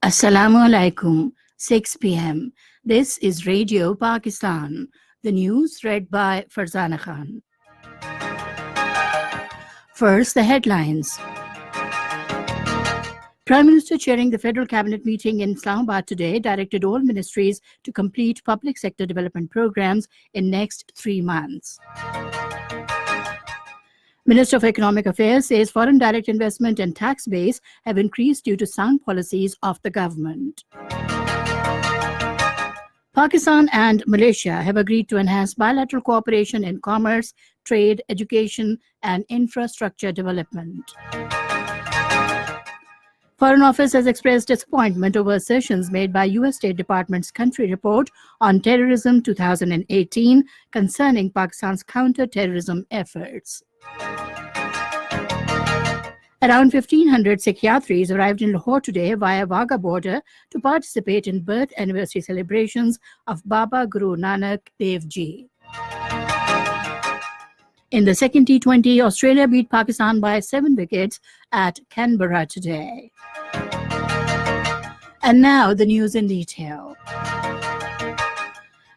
Assalamu alaikum, 6 p.m. This is Radio Pakistan. The news read by Farzana Khan. First, the headlines. Prime Minister chairing the Federal Cabinet meeting in Islamabad today directed all ministries to complete public sector development programs in next 3 months. Minister of Economic Affairs says foreign direct investment and tax base have increased due to sound policies of the government. Pakistan and Malaysia have agreed to enhance bilateral cooperation in commerce, trade, education, and infrastructure development. Foreign Office has expressed disappointment over assertions made by U.S. State Department's country report on terrorism 2018 concerning Pakistan's counter-terrorism efforts. Around 1,500 Sikh Yatris arrived in Lahore today via Wagah border to participate in birth anniversary celebrations of Baba Guru Nanak Dev Ji. In the second T20, Australia beat Pakistan by 7 wickets at Canberra today. And now the news in detail.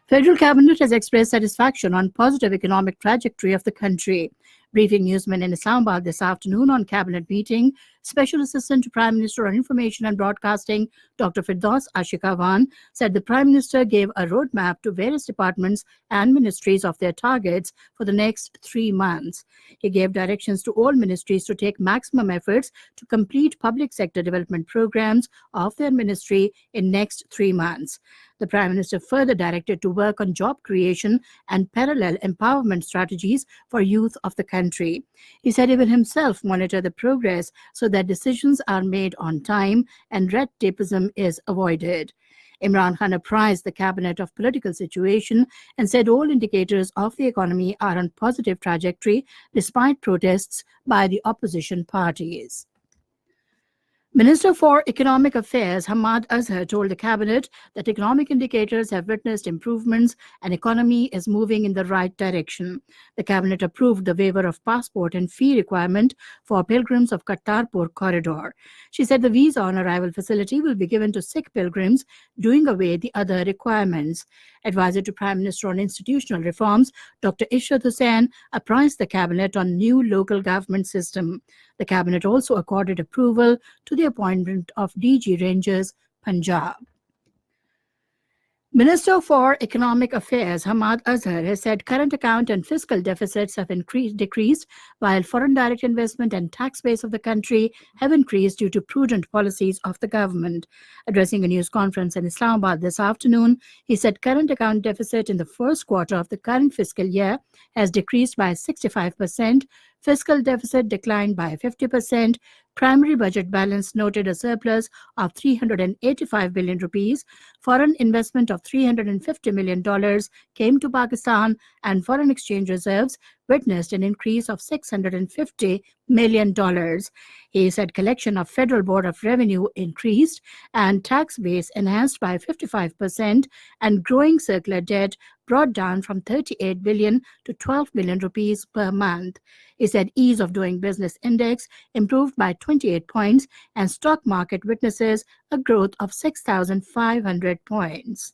Federal Cabinet has expressed satisfaction on positive economic trajectory of the country. Briefing newsmen in Islamabad this afternoon on Cabinet meeting, Special Assistant to Prime Minister on Information and Broadcasting, Dr. Firdaus Ashika Khan, said the Prime Minister gave a roadmap to various departments and ministries of their targets for the next 3 months. He gave directions to all ministries to take maximum efforts to complete public sector development programs of their ministry in next 3 months. The Prime Minister further directed to work on job creation and parallel empowerment strategies for youth of the country. He said he will himself monitor the progress so that decisions are made on time and red tapeism is avoided. Imran Khan apprised the cabinet of political situation and said all indicators of the economy are on positive trajectory despite protests by the opposition parties. Minister for Economic Affairs Hamad Azhar told the cabinet that economic indicators have witnessed improvements and economy is moving in the right direction. The cabinet approved the waiver of passport and fee requirement for pilgrims of Kartarpur corridor. She said the visa on arrival facility will be given to Sikh pilgrims, doing away the other requirements. Advisor to Prime Minister on institutional reforms, Dr. Ishrat Hussain apprised the cabinet on new local government system. The cabinet also accorded approval to the appointment of DG Rangers, Punjab. Minister for Economic Affairs Hamad Azhar has said current account and fiscal deficits have decreased, while foreign direct investment and tax base of the country have increased due to prudent policies of the government. Addressing a news conference in Islamabad this afternoon, he said current account deficit in the first quarter of the current fiscal year has decreased by 65%, fiscal deficit declined by 50%, primary budget balance noted a surplus of 385 billion rupees, foreign investment of $350 million came to Pakistan, and foreign exchange reserves witnessed an increase of $650 million. He said collection of Federal Board of Revenue increased and tax base enhanced by 55%, and growing circular debt brought down from 38 billion to 12 billion rupees per month. He said ease of doing business index improved by 28 points and stock market witnesses a growth of 6,500 points.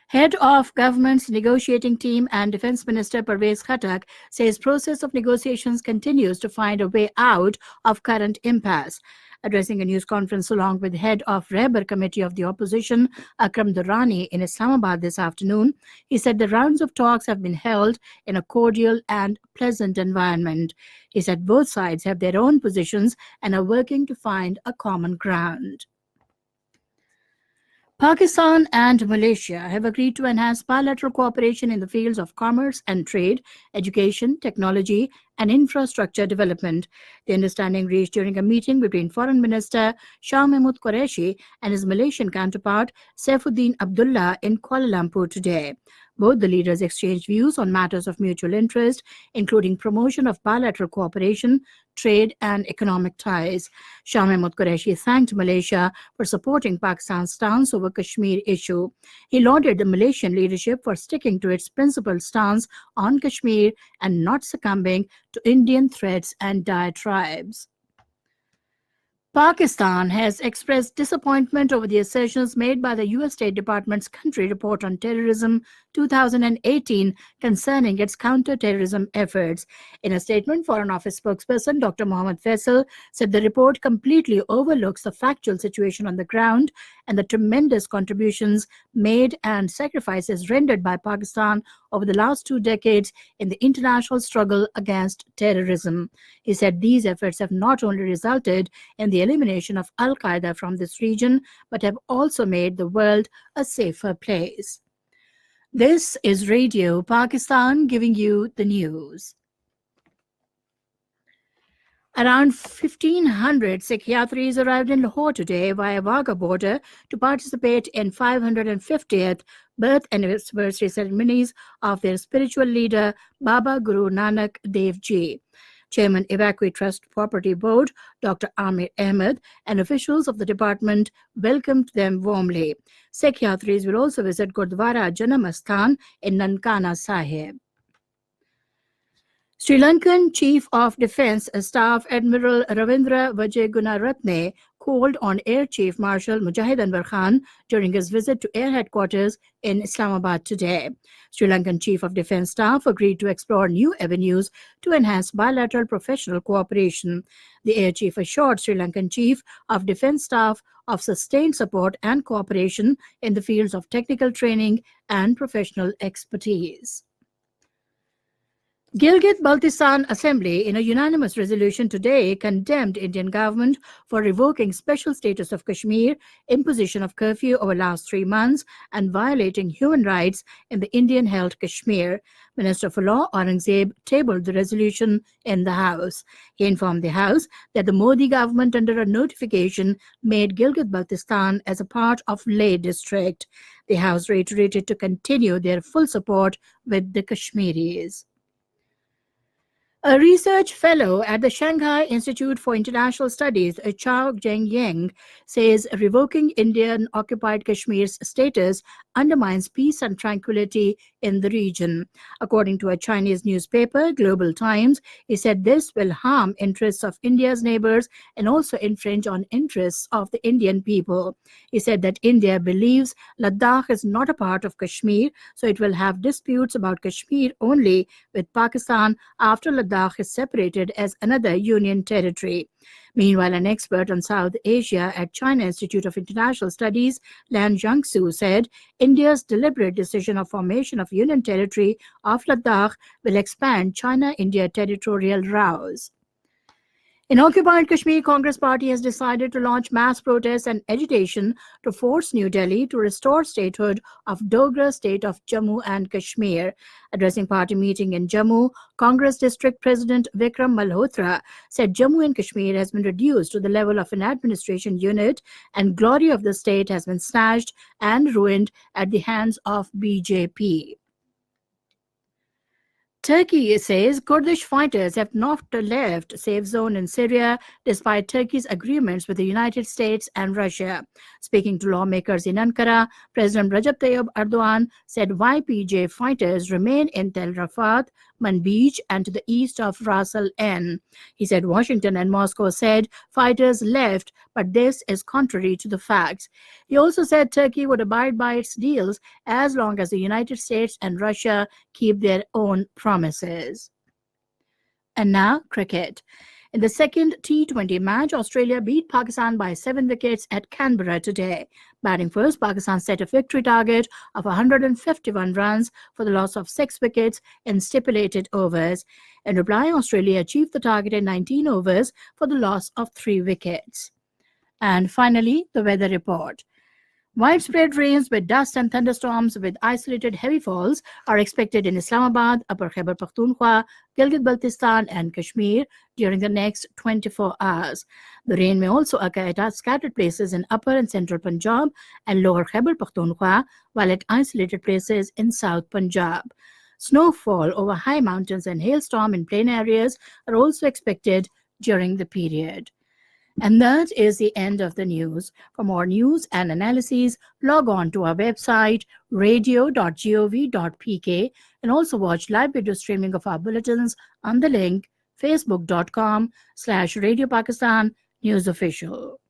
Head of Government's negotiating team and Defence Minister Parvez Khattak says process of negotiations continues to find a way out of current impasse. Addressing a news conference along with head of Rehbar Committee of the Opposition, Akram Durrani, in Islamabad this afternoon, he said the rounds of talks have been held in a cordial and pleasant environment. He said both sides have their own positions and are working to find a common ground. Pakistan and Malaysia have agreed to enhance bilateral cooperation in the fields of commerce and trade, education, technology, and infrastructure development. The understanding reached during a meeting between Foreign Minister Shah Mahmood Qureshi and his Malaysian counterpart Saifuddin Abdullah in Kuala Lumpur today. Both the leaders exchanged views on matters of mutual interest, including promotion of bilateral cooperation, trade, and economic ties. Shah Mahmood Qureshi thanked Malaysia for supporting Pakistan's stance over Kashmir issue. He lauded the Malaysian leadership for sticking to its principled stance on Kashmir and not succumbing to Indian threats and diatribes. Pakistan has expressed disappointment over the assertions made by the U.S. State Department's Country Report on Terrorism 2018 concerning its counter-terrorism efforts. In a statement, Foreign Office spokesperson Dr. Mohammad Faisal said the report completely overlooks the factual situation on the ground and the tremendous contributions made and sacrifices rendered by Pakistan over the last 2 decades in the international struggle against terrorism. He said these efforts have not only resulted in the elimination of Al Qaeda from this region, but have also made the world a safer place. This is Radio Pakistan giving you the news. Around 1,500 Sikh Yatris arrived in Lahore today via Wagah border to participate in 550th birth anniversary ceremonies of their spiritual leader Baba Guru Nanak Dev Ji. Chairman Evacuee Trust Property Board, Dr. Amir Ahmed, and officials of the department welcomed them warmly. Sikh Yatris will also visit Gurdwara Janamasthan in Nankana Sahib. Sri Lankan Chief of Defence Staff Admiral Ravindra Vijayagunaratne called on Air Chief Marshal Mujahid Anwar Khan during his visit to Air Headquarters in Islamabad today. Sri Lankan Chief of Defence Staff agreed to explore new avenues to enhance bilateral professional cooperation. The Air Chief assured Sri Lankan Chief of Defence Staff of sustained support and cooperation in the fields of technical training and professional expertise. Gilgit-Baltistan Assembly, in a unanimous resolution today, condemned Indian government for revoking special status of Kashmir, imposition of curfew over last 3 months, and violating human rights in the Indian-held Kashmir. Minister for Law Aurangzeb tabled the resolution in the House. He informed the House that the Modi government, under a notification, made Gilgit-Baltistan as a part of Leh district. The House reiterated to continue their full support with the Kashmiris. A research fellow at the Shanghai Institute for International Studies, Chao Zhengyang, says revoking Indian-occupied Kashmir's status undermines peace and tranquility in the region. According to a Chinese newspaper, Global Times, he said this will harm interests of India's neighbors and also infringe on interests of the Indian people. He said that India believes Ladakh is not a part of Kashmir, so it will have disputes about Kashmir only with Pakistan after Ladakh is separated as another union territory. Meanwhile, an expert on South Asia at China Institute of International Studies, Lan Jiangsu, said India's deliberate decision of formation of union territory of Ladakh will expand China-India territorial rows. In occupied Kashmir, Congress Party has decided to launch mass protests and agitation to force New Delhi to restore statehood of Dogra state of Jammu and Kashmir. Addressing party meeting in Jammu, Congress District President Vikram Malhotra said Jammu and Kashmir has been reduced to the level of an administration unit and glory of the state has been snatched and ruined at the hands of BJP. Turkey says Kurdish fighters have not left safe zone in Syria despite Turkey's agreements with the United States and Russia. Speaking to lawmakers in Ankara, President Recep Tayyip Erdogan said YPJ fighters remain in Tel Rafat, Manbij, and to the east of Ras Al Ain. He said Washington and Moscow said fighters left, but this is contrary to the facts. He also said Turkey would abide by its deals as long as the United States and Russia keep their own promises. And now, cricket. In the second T20 match, Australia beat Pakistan by 7 wickets at Canberra today. Batting first, Pakistan set a victory target of 151 runs for the loss of 6 wickets in stipulated overs. In reply, Australia achieved the target in 19 overs for the loss of 3 wickets. And finally, the weather report. Widespread rains with dust and thunderstorms with isolated heavy falls are expected in Islamabad, Upper Khyber Pakhtunkhwa, Gilgit-Baltistan and Kashmir during the next 24 hours. The rain may also occur at scattered places in Upper and Central Punjab and Lower Khyber Pakhtunkhwa, while at isolated places in South Punjab. Snowfall over high mountains and hailstorm in plain areas are also expected during the period. And that is the end of the news. For more news and analyses, log on to our website, radio.gov.pk, and also watch live video streaming of our bulletins on the link facebook.com/Radio Pakistan News official.